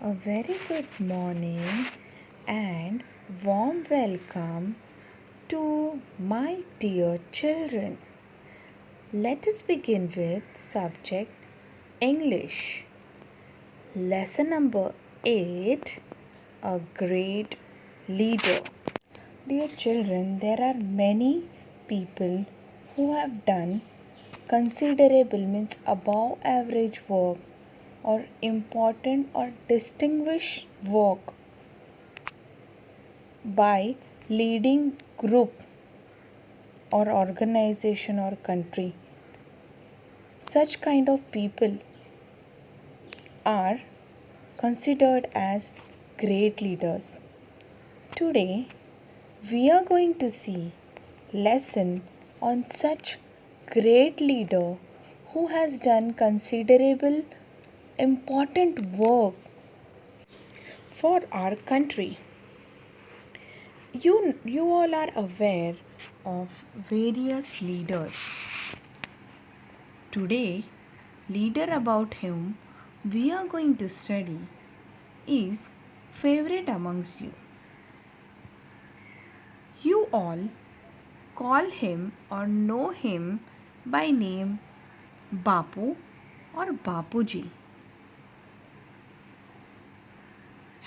A very good morning and warm welcome to my dear children. Let us begin with subject English. Lesson number 8, a great leader. Dear children, there are many people who have done considerable means above average work or important or distinguished work by leading group or organization or country. Such kind of people are considered as great leaders. Today we are going to see lesson on such great leader who has done considerable important work for our country. You all are aware of various leaders. Today, leader about whom we are going to study is favorite amongst you. You all call him or know him by name Bapu or Bapuji.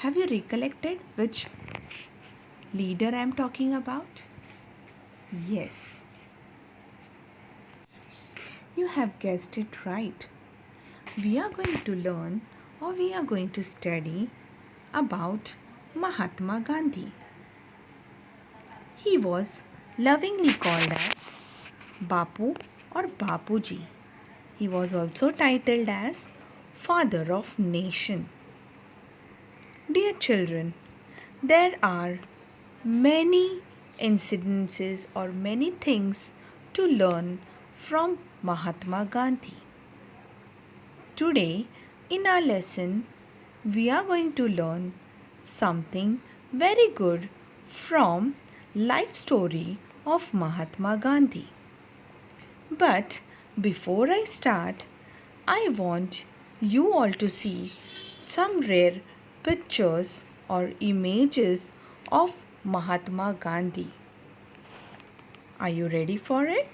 Have you recollected which leader I am talking about? Yes, you have guessed it right. We are going to learn or we are going to study about Mahatma Gandhi. He was lovingly called as Bapu or Bapuji. He was also titled as Father of Nation. Dear children, there are many incidences or many things to learn from Mahatma Gandhi. Today in our lesson we are going to learn something very good from life story of Mahatma Gandhi. But before I start, I want you all to see some rare pictures or images of Mahatma Gandhi. Are you ready for it?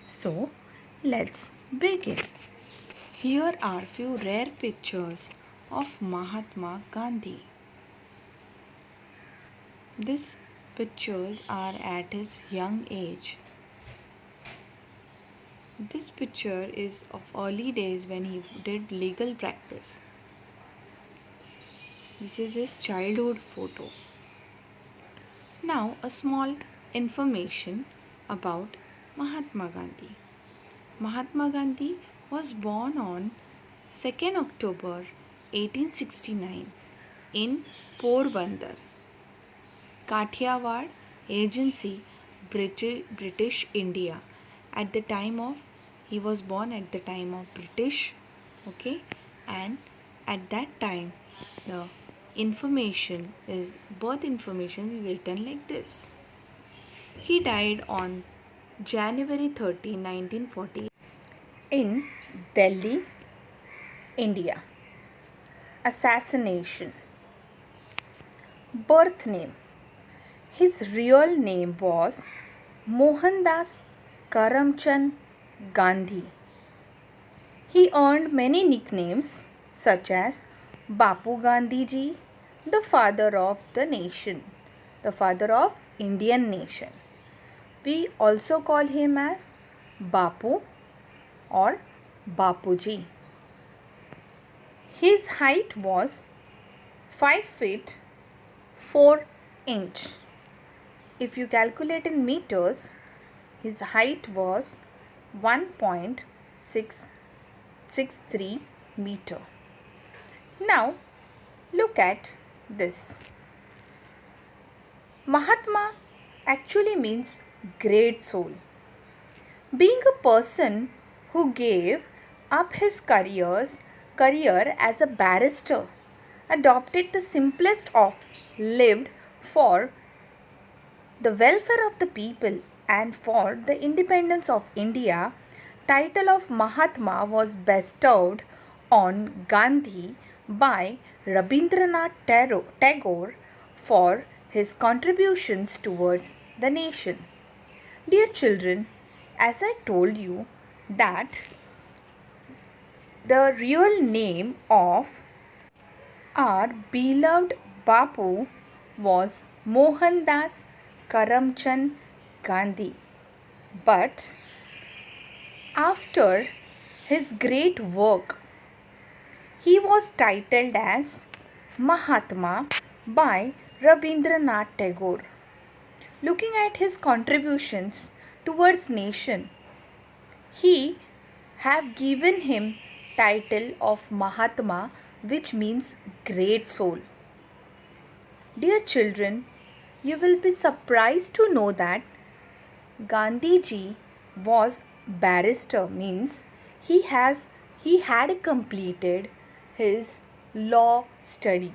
So, let's begin. Here are few rare pictures of Mahatma Gandhi. These pictures are at his young age. This picture is of early days when he did legal practice. This is his childhood photo. Now a small information about Mahatma Gandhi. Mahatma Gandhi was born on 2nd October 1869 in Porbandar, Kathiawar Agency, British India. At the time of he was born at the time of British, okay, and at that time the birth information is written like this. He died on January 30, 1940 in Delhi, India. Assassination. Birth name. His real name was Mohandas Karamchand Gandhi. He earned many nicknames such as Bapu Gandhi ji, the father of the nation, the father of Indian nation. We also call him as Bapu or Bapuji. His height was 5 feet 4 inch. If you calculate in meters, his height was 1.663 meter. Now look at this. Mahatma actually means great soul. Being a person who gave up his career as a barrister, adopted the simplest of lived for the welfare of the people and for the independence of India, title of Mahatma was bestowed on Gandhi by Rabindranath Tagore for his contributions towards the nation. Dear children, as I told you that the real name of our beloved Bapu was Mohandas Karamchand Gandhi. But after his great work, he was titled as Mahatma by Rabindranath Tagore. Looking at his contributions towards nation, he have given him title of Mahatma, which means great soul. Dear children, you will be surprised to know that Gandhi ji was barrister, means he had completed his law studies.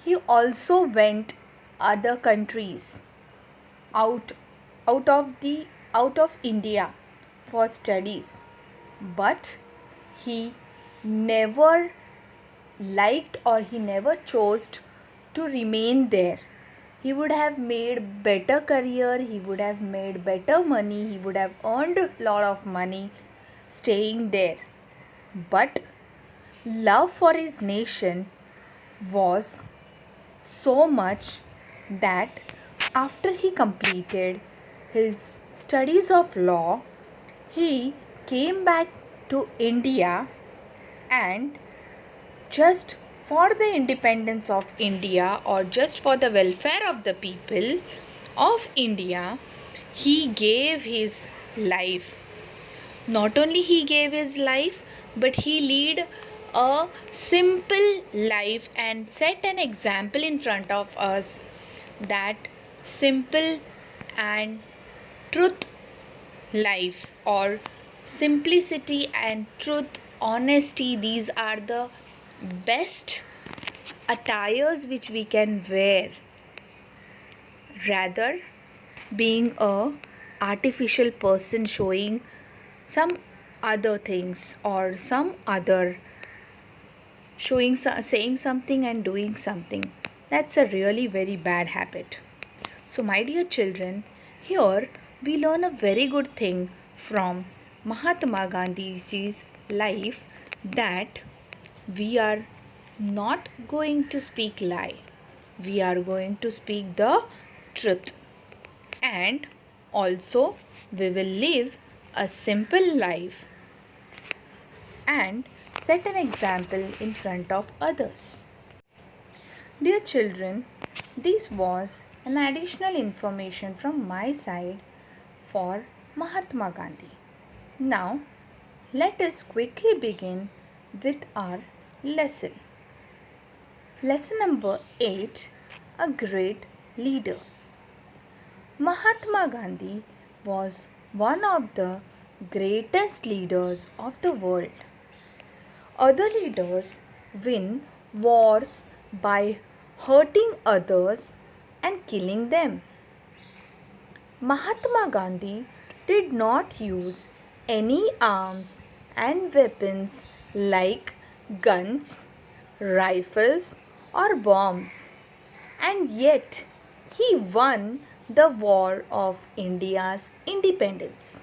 He also went other countries out out of India for studies, but he never liked or he never chose to remain there. He would have made better career, he would have made better money, he would have earned a lot of money staying there. But love for his nation was so much that after he completed his studies of law, he came back to India, and just for the independence of India or just for the welfare of the people of India, he gave his life. Not only he gave his life, but he led a simple life and set an example in front of us that simple and truth life, or simplicity and truth, honesty, these are the best attires which we can wear, rather being a artificial person showing some other things or some other saying something and doing something. That's a really very bad habit. So my dear children, here we learn a very good thing from Mahatma Gandhi's life, that we are not going to speak lie. We are going to speak the truth. And also we will live a simple life and set an example in front of others. Dear children, this was an additional information from my side for Mahatma Gandhi. Now, let us quickly begin with our lesson. Lesson number 8, a great leader. Mahatma Gandhi was one of the greatest leaders of the world. Other leaders win wars by hurting others and killing them. Mahatma Gandhi did not use any arms and weapons like guns, rifles, or bombs, and yet he won the war of India's independence.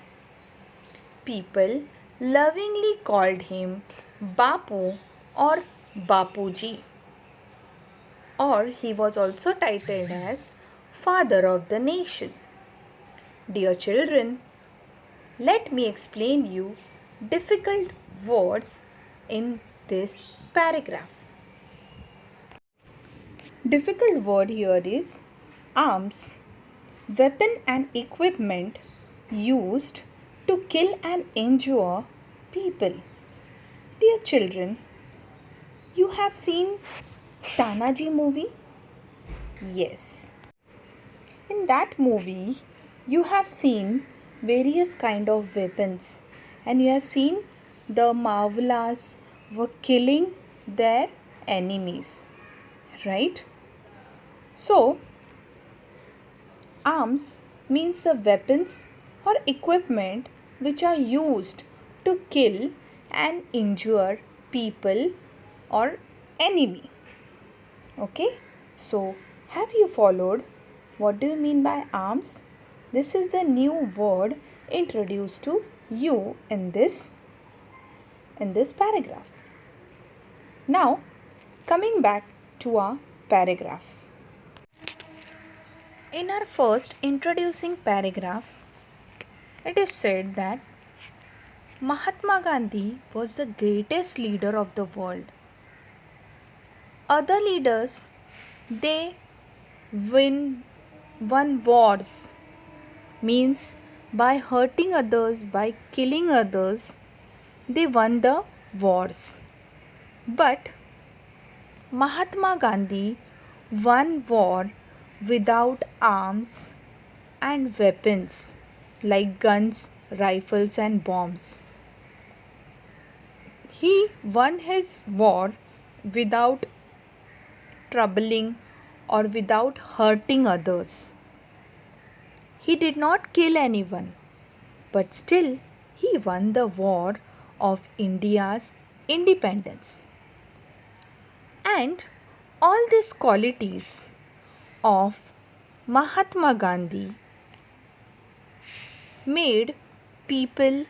People lovingly called him Bapu or Bapuji, or he was also titled as Father of the Nation. Dear children, let me explain you difficult words in this paragraph. Difficult word here is arms, weapon and equipment used to kill and injure people. Dear children, you have seen Tanaji movie? Yes. In that movie, you have seen various kind of weapons, and you have seen the Marvelas were killing their enemies, right? So, arms means the weapons or equipment which are used to kill and injure people or enemy. Okay, so have you followed? What do you mean by arms? This is the new word introduced to you in this paragraph. Now, coming back to our paragraph. In our first introducing paragraph, it is said that Mahatma Gandhi was the greatest leader of the world. Other leaders, they won wars, means by hurting others, by killing others, they won the wars. But Mahatma Gandhi won war without arms and weapons like guns, rifles, and bombs. He won his war without troubling or without hurting others. He did not kill anyone, but still he won the war of India's independence. And all these qualities of Mahatma Gandhi made people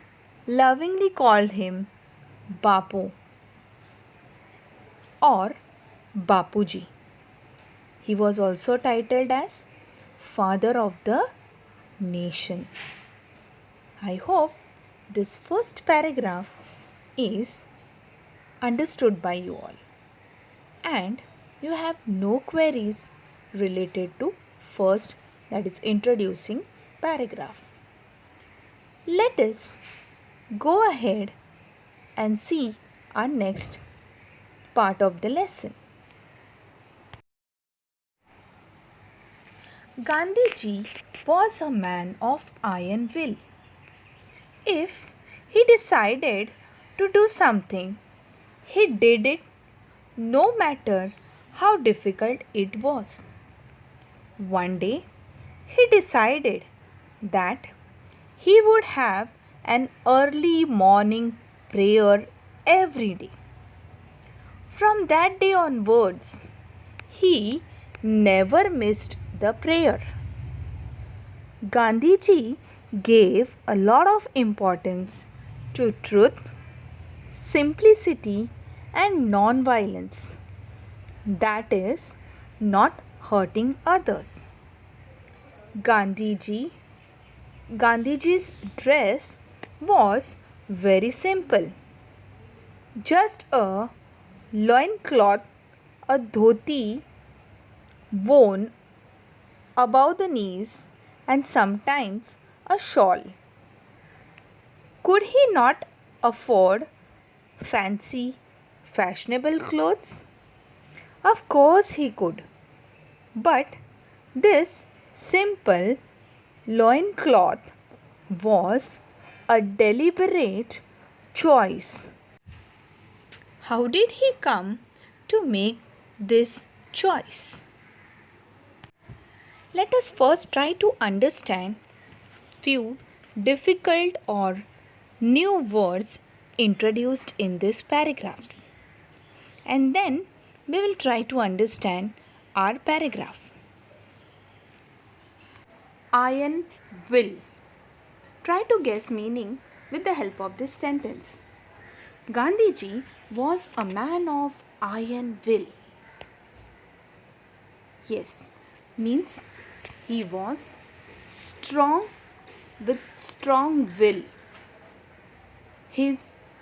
lovingly call him Bapu or Bapuji. He was also titled as Father of the Nation. I hope this first paragraph is understood by you all and you have no queries related to first, that is introducing paragraph. Let us go ahead and see our next part of the lesson. Gandhiji was a man of iron will. If he decided to do something, he did it no matter how difficult it was. One day, he decided that he would have an early morning prayer every day. From that day onwards, he never missed the prayer. Gandhiji gave a lot of importance to truth, simplicity, and non-violence. That is, not hurting others. Gandhiji's dress was very simple. Just a loincloth, a dhoti worn above the knees, and sometimes a shawl. Could he not afford fancy, fashionable clothes? Of course he could. But this simple loincloth was a deliberate choice. How did he come to make this choice? Let us first try to understand few difficult or new words introduced in these paragraphs. And then we will try to understand our paragraph. Iron will. Try to guess meaning with the help of this sentence. Gandhiji was a man of iron will. Yes, means he was strong with strong will. His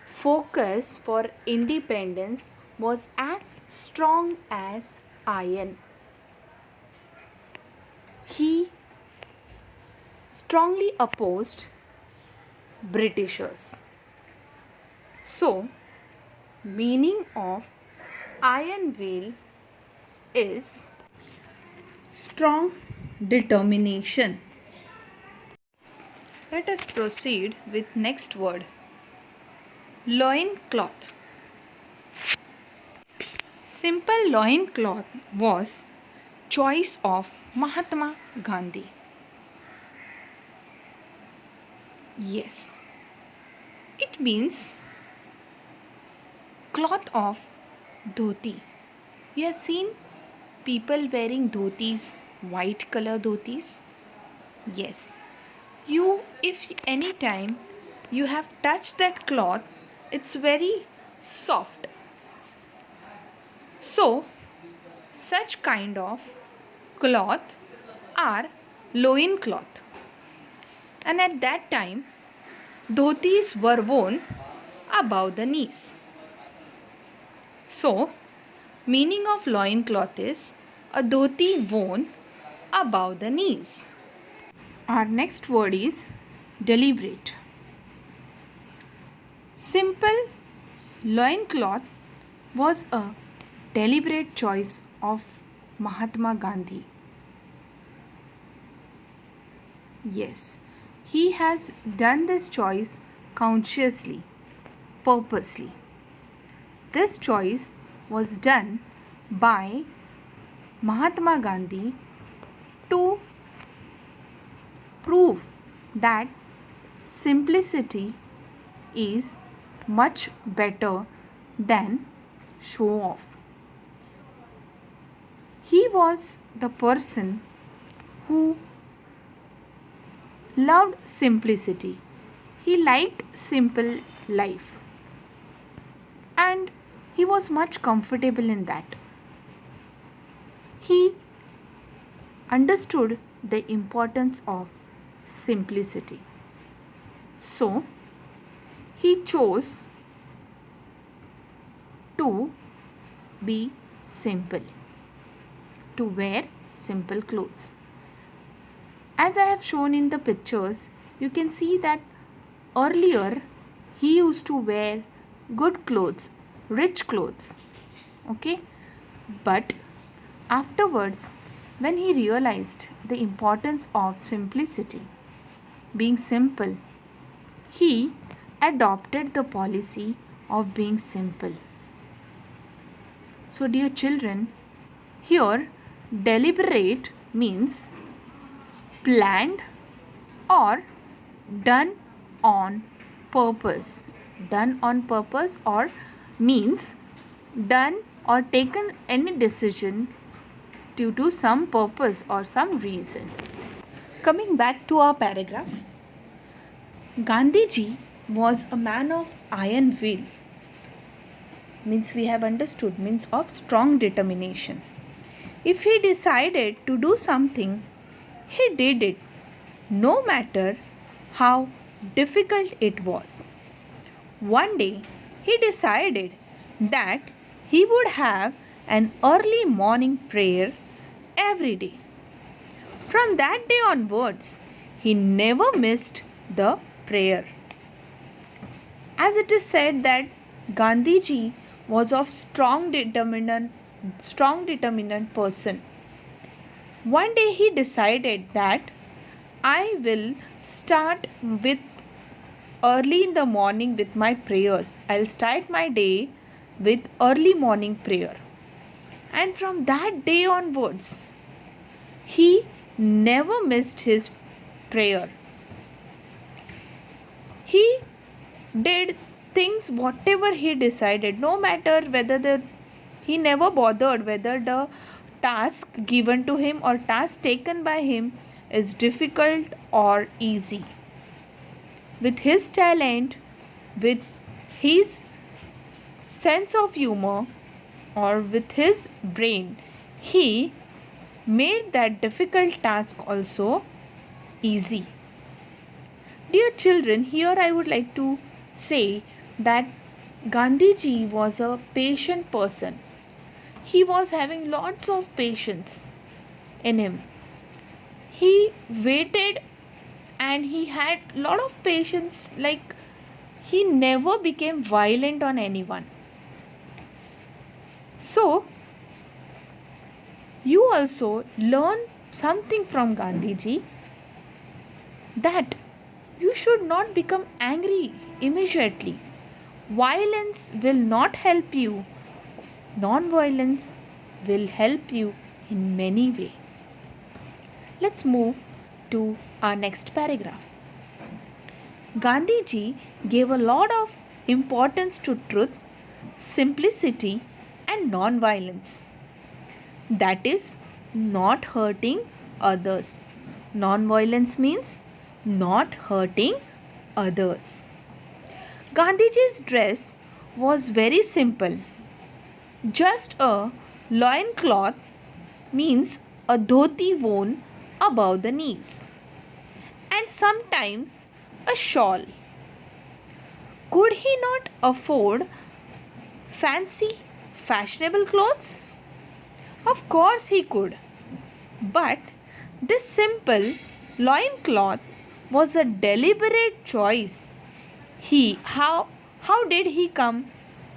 focus for independence was as strong as iron. He strongly opposed Britishers. So, meaning of iron will is strong determination. Let us proceed with next word. Loincloth. Simple loincloth was choice of Mahatma Gandhi. Yes, it means cloth of dhoti. You have seen people wearing dhotis, white color dhotis? Yes. If any time you have touched that cloth, it's very soft. So, such kind of cloth are loin cloth. And at that time, dhotis were worn above the knees. So, meaning of loin cloth is a dhoti worn above the knees. Our next word is deliberate. Simple loin cloth was a deliberate choice of Mahatma Gandhi. Yes, he has done this choice consciously, purposely. This choice was done by Mahatma Gandhi to prove that simplicity is much better than show off. He was the person who loved simplicity. He liked simple life and he was much comfortable in that. He understood the importance of simplicity. So, he chose to be simple, to wear simple clothes. As I have shown in the pictures, you can see that earlier he used to wear good clothes, rich clothes. Okay, but afterwards, when he realized the importance of simplicity, being simple, he adopted the policy of being simple. So, dear children, here deliberate means planned or done on purpose. Done on purpose or means done or taken any decision due to some purpose or some reason. Coming back to our paragraph, Gandhiji was a man of iron will. Means we have understood, means of strong determination. If he decided to do something, he did it, no matter how difficult it was. One day, he decided that he would have an early morning prayer every day. From that day onwards, he never missed the prayer. As it is said that Gandhiji was of strong determinant person. One day he decided that I will start with early in the morning with my prayers. I'll start my day with early morning prayer. And from that day onwards, he never missed his prayer. He did things whatever he decided, no matter whether he never bothered whether the task given to him or task taken by him is difficult or easy. With his talent, with his sense of humor, or with his brain, he made that difficult task also easy. Dear children, here I would like to say that Gandhiji was a patient person. He was having lots of patience in him. He waited and he had lot of patience, like he never became violent on anyone. So, you also learn something from Gandhiji, that you should not become angry immediately. Violence will not help you. Non-violence will help you in many ways. Let's move to our next paragraph. Gandhiji gave a lot of importance to truth, simplicity and non-violence. that is not hurting others. Non-violence means not hurting others. Gandhiji's dress was very simple. Just a loin cloth, means a dhoti worn above the knees, and sometimes a shawl. Could he not afford fancy, fashionable clothes? Of course he could. But this simple loincloth was a deliberate choice. How did he come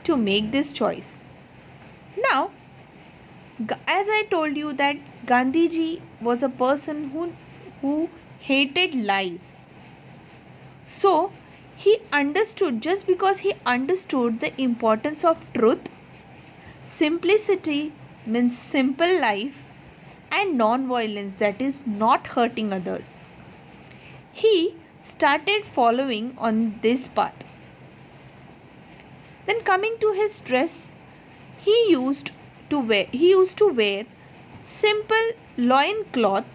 to make this choice? Now, as I told you that Gandhiji was a person who hated lies. So he understood, just because he understood the importance of truth, simplicity means simple life, and non-violence, that is not hurting others, he started following on this path. Then coming to his dress, he used to wear simple loin cloth.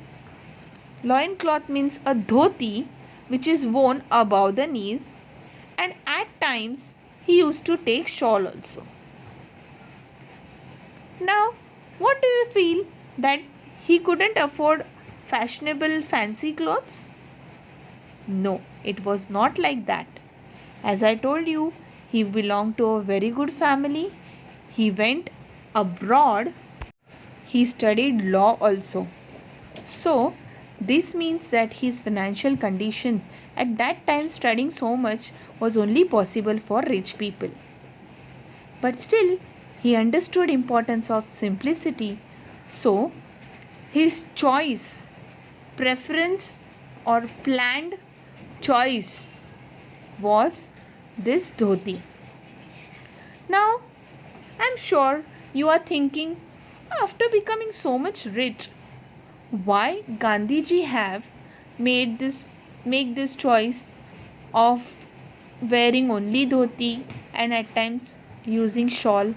Loin cloth means a dhoti which is worn above the knees, and at times he used to take shawl also. Now, what do you feel that he couldn't afford fashionable fancy clothes? No, it was not like that. As I told you, he belonged to a very good family. He went abroad. He studied law also. So, this means that his financial conditions at that time, studying so much was only possible for rich people. But still, he understood importance of simplicity. So, his choice, preference or planned choice was this dhoti. Now, I'm sure you are thinking, after becoming so much rich, why Gandhiji have make this choice of wearing only dhoti and at times using shawl?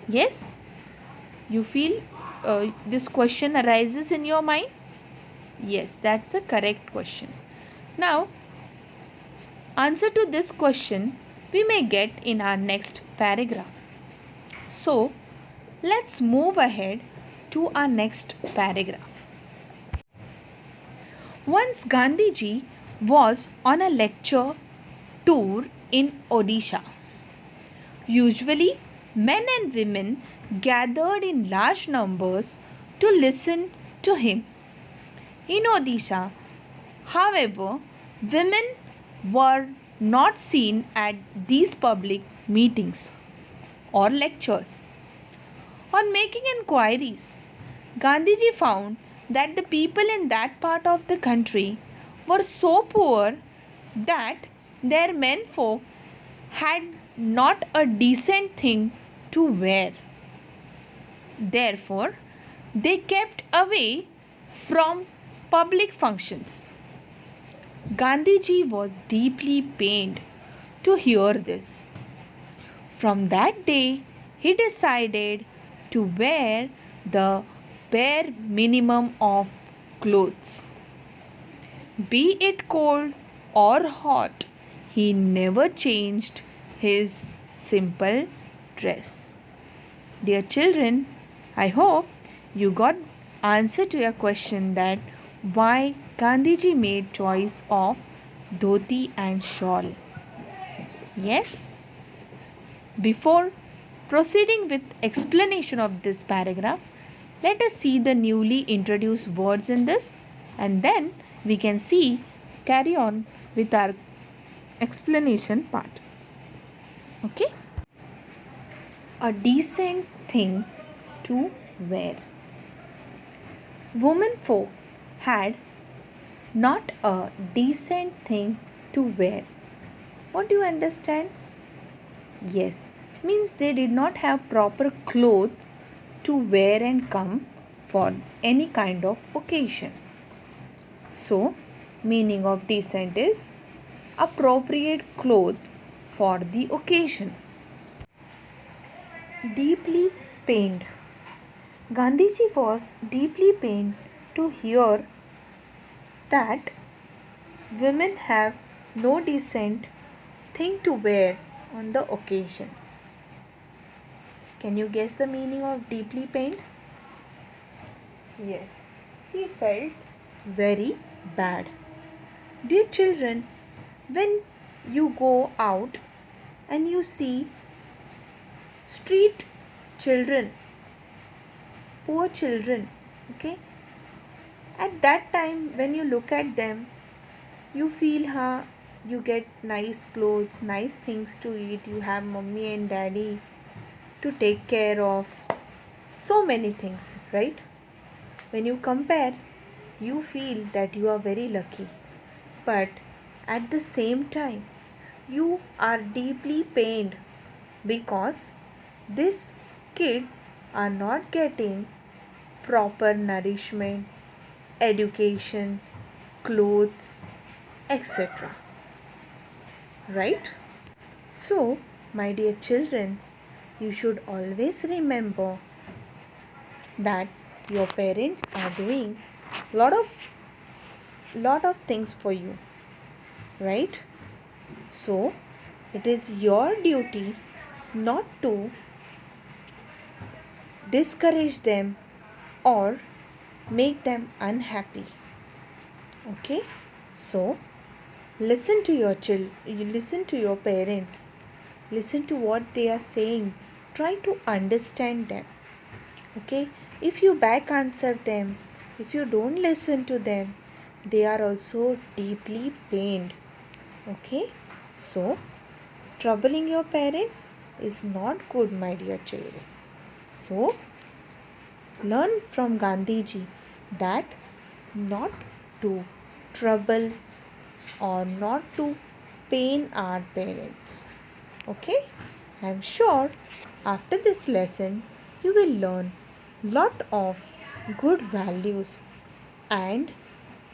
Yes, you feel this question arises in your mind? Yes, that's a correct question. Now, answer to this question we may get in our next paragraph. So, let's move ahead to our next paragraph. Once Gandhiji was on a lecture tour in Odisha. Usually, men and women gathered in large numbers to listen to him. In Odisha, however, women were not seen at these public meetings or lectures. On making inquiries, Gandhiji found that the people in that part of the country were so poor that their menfolk had not a decent thing to wear. Therefore, they kept away from public functions. Gandhiji was deeply pained to hear this. From that day, he decided to wear the bare minimum of clothes. Be it cold or hot, he never changed his simple dress. Dear children, I hope you got answer to your question that why Gandhiji made choice of dhoti and shawl. Yes? Before proceeding with explanation of this paragraph, let us see the newly introduced words in this, and then we can carry on with our explanation part. Okay? A decent thing to wear. Women folk had not a decent thing to wear. What do you understand? Yes, means they did not have proper clothes to wear and come for any kind of occasion. So, meaning of decent is appropriate clothes for the occasion. Deeply pained. Gandhiji was deeply pained to hear that women have no decent thing to wear on the occasion. Can you guess the meaning of deeply pained? Yes, he felt very bad. Dear children, when you go out and you see street children, poor children, okay, at that time when you look at them, you feel you get nice clothes, nice things to eat, you have mummy and daddy to take care of, so many things, right? When you compare, you feel that you are very lucky, but at the same time you are deeply pained because these kids are not getting proper nourishment, education, clothes, etc. Right? So, my dear children, you should always remember that your parents are doing lot of things for you, right? So, it is your duty not to discourage them or make them unhappy. Okay? So, listen to your parents. Listen to what they are saying. Try to understand them. Okay? If you back answer them, if you don't listen to them, they are also deeply pained. Okay? So, troubling your parents is not good, my dear children. So, learn from Gandhiji that not to trouble or not to pain our parents. Okay? I am sure after this lesson you will learn lot of good values, and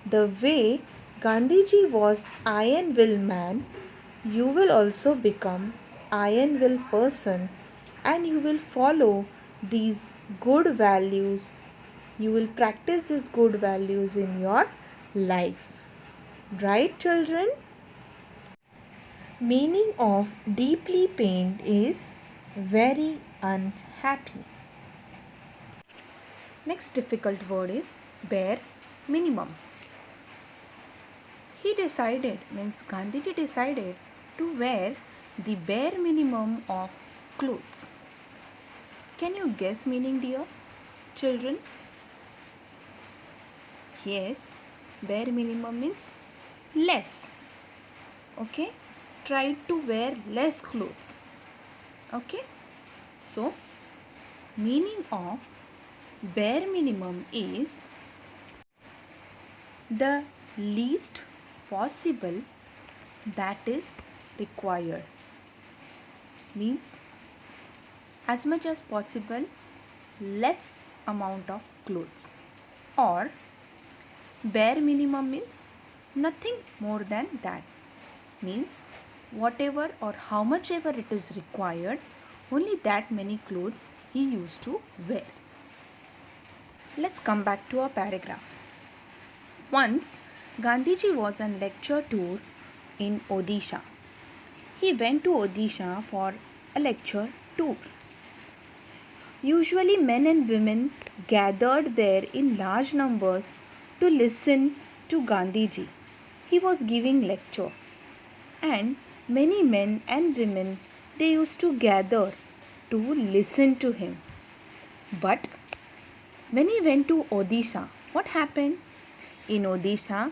the way Gandhiji was iron will man, you will also become iron will person, and you will follow these good values. You will practice these good values in your life. Right, children? Meaning of deeply pained is very unhappy. Next difficult word is bare minimum. Gandhiji decided to wear the bare minimum of clothes. Can you guess meaning, dear children? Yes, bare minimum means less. Okay? Try to wear less clothes. Okay? So, meaning of bare minimum is the least possible that is required. Means as much as possible less amount of clothes, or bare minimum means nothing more than that. Means whatever or how much ever it is required, only that many clothes he used to wear. Let's come back to our paragraph. Once Gandhiji was on lecture tour in Odisha. He went to Odisha for a lecture tour. Usually men and women gathered there in large numbers to listen to Gandhiji. He was giving lecture, and many men and women, they used to gather to listen to him. But when he went to Odisha, what happened? In Odisha,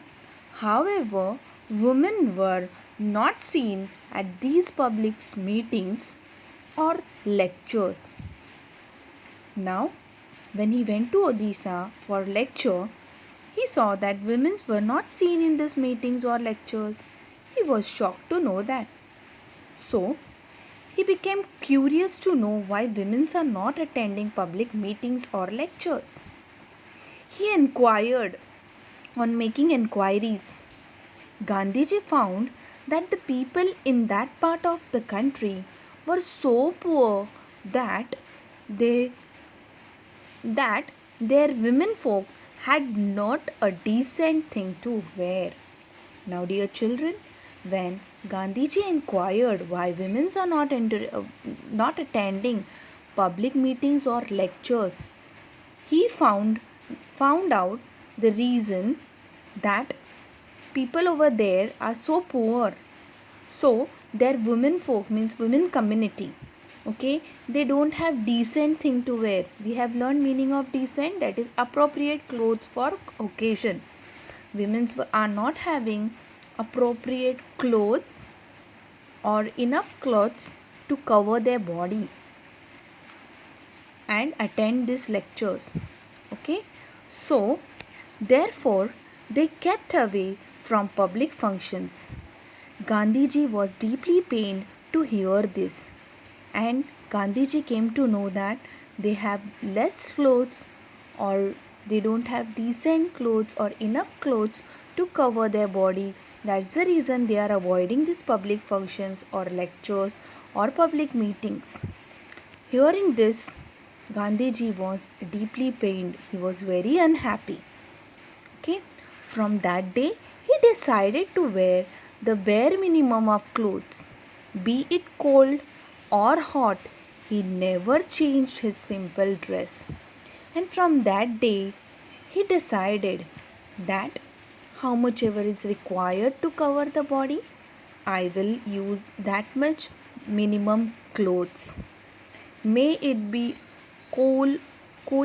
however, women were not seen at these public meetings or lectures. Now, when he went to Odisha for lecture, he saw that women were not seen in these meetings or lectures. He was shocked to know that. So, he became curious to know why women are not attending public meetings or lectures. He inquired. On making inquiries, Gandhiji found that the people in that part of the country were so poor that they that their women folk had not a decent thing to wear. Now, dear children, when Gandhiji inquired why women are not attending public meetings or lectures, he found out the reason that people over there are so poor. So their women folk means women community. Okay, they don't have decent thing to wear. We have learned meaning of decent, that is appropriate clothes for occasion. Women are not having appropriate clothes or enough clothes to cover their body and attend these lectures. Okay, so therefore they kept away from public functions. Gandhiji was deeply pained to hear this, and Gandhiji came to know that they have less clothes or they don't have decent clothes or enough clothes to cover their body. That's the reason they are avoiding these public functions or lectures or public meetings. Hearing this, Gandhiji was deeply pained. He was very unhappy. Okay, from that day he decided to wear the bare minimum of clothes. Be it cold or hot, he never changed his simple dress. And from that day he decided that how much ever is required to cover the body, I will use that much minimum clothes. May it be cool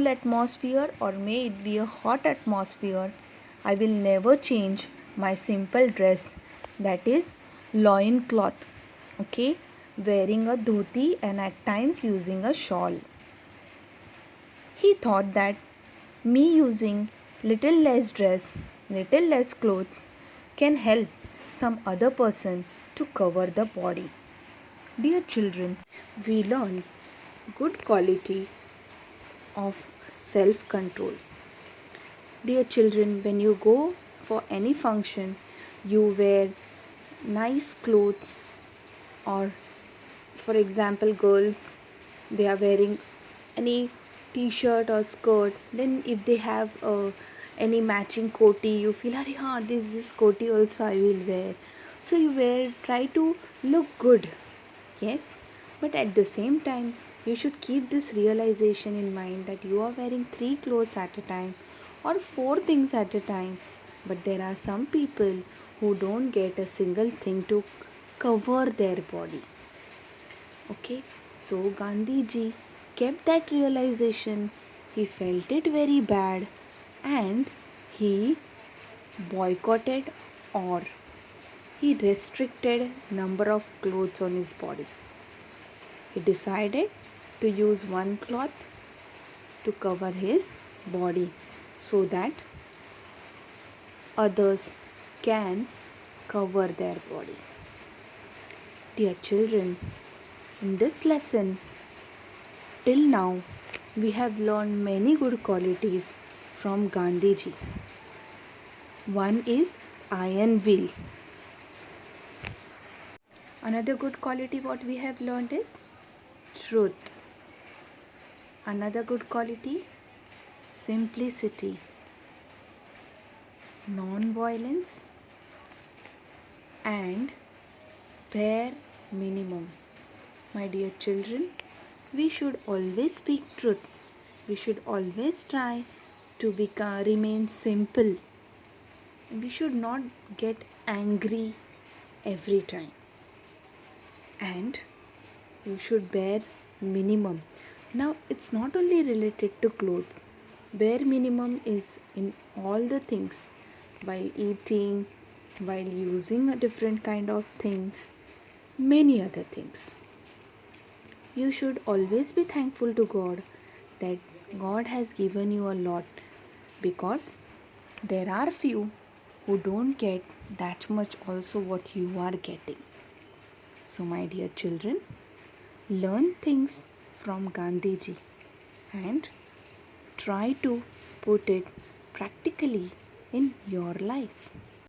atmosphere or may it be a hot atmosphere, I will never change my simple dress, that is loin cloth. Okay, wearing a dhoti and at times using a shawl. He thought that me using little less dress, little less clothes can help some other person to cover the body. Dear children, we learn good quality of self control. Dear children, when you go for any function, you wear nice clothes, or for example, girls, they are wearing any t-shirt or skirt. Then if they have any matching koti, you feel, "Arey, हाँ, this koti also I will wear." So you try to look good. Yes, but at the same time, you should keep this realization in mind that you are wearing 3 clothes at a time or 4 things at a time. But there are some people who don't get a single thing to cover their body. Okay, so Gandhiji kept that realization. He felt it very bad and he boycotted or he restricted number of clothes on his body. He decided to use one cloth to cover his body so that others can cover their body. Dear children, in this lesson, till now, we have learned many good qualities from Gandhiji. One is iron will. Another good quality what we have learned is truth. Another good quality, simplicity, non-violence, and bare minimum. My dear children, we should always speak truth. We should always try to remain simple. We should not get angry every time. And you should bear minimum. Now, it's not only related to clothes. Bare minimum is in all the things, while eating, while using a different kind of things, many other things. You should always be thankful to God that God has given you a lot, because there are few who don't get that much also what you are getting. So my dear children, learn things from Gandhiji and try to put it practically in your life.